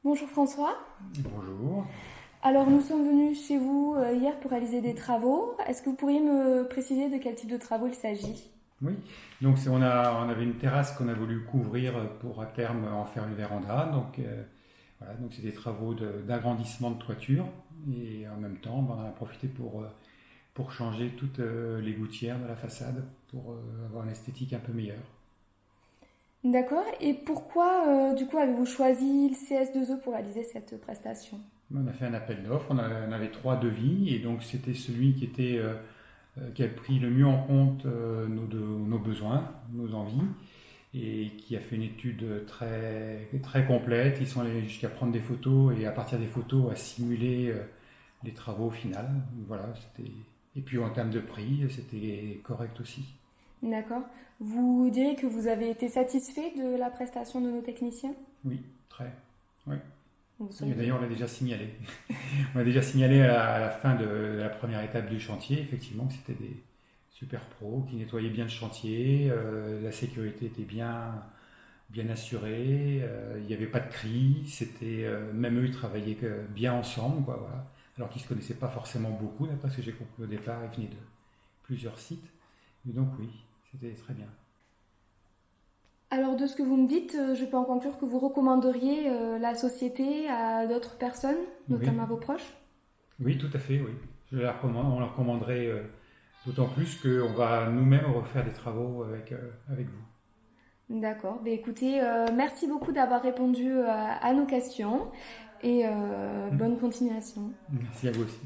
Bonjour François. Bonjour. Alors nous sommes venus chez vous hier pour réaliser des travaux. Est-ce que vous pourriez me préciser de quel type de travaux il s'agit? Oui, donc on avait une terrasse qu'on a voulu couvrir pour à terme en faire une véranda. Voilà, donc c'est des travaux d'agrandissement de toiture et en même temps on en a profité pour changer toutes les gouttières de la façade pour avoir une esthétique un peu meilleure. D'accord. Et pourquoi du coup avez-vous choisi le CS2E pour réaliser cette prestation? On a fait un appel d'offres, on avait trois devis et donc c'était celui qui a pris le mieux en compte nos besoins, nos envies et qui a fait une étude très complète. Ils sont allés jusqu'à prendre des photos et à partir des photos à simuler les travaux au final. Voilà, et puis en termes de prix, c'était correct aussi. D'accord. Vous direz que vous avez été satisfait de la prestation de nos techniciens? Oui, très. Oui. Vous Et seriez... d'ailleurs, on l'a déjà signalé. On a déjà signalé à la fin de la première étape du chantier, effectivement, que c'était des super pros qui nettoyaient bien le chantier, la sécurité était bien assurée, il n'y avait pas de cris, même eux ils travaillaient bien ensemble, quoi, voilà. Alors qu'ils ne se connaissaient pas forcément beaucoup, d'après ce que j'ai compris au départ, ils venaient de plusieurs sites. Et donc oui, c'était très bien. Alors de ce que vous me dites, je peux en conclure que vous recommanderiez la société à d'autres personnes, Oui, notamment à vos proches? oui, tout à fait, oui. On la recommanderait d'autant plus qu'on va nous-mêmes refaire des travaux avec vous. D'accord. Ben, écoutez, merci beaucoup d'avoir répondu à nos questions et bonne continuation. Merci à vous aussi.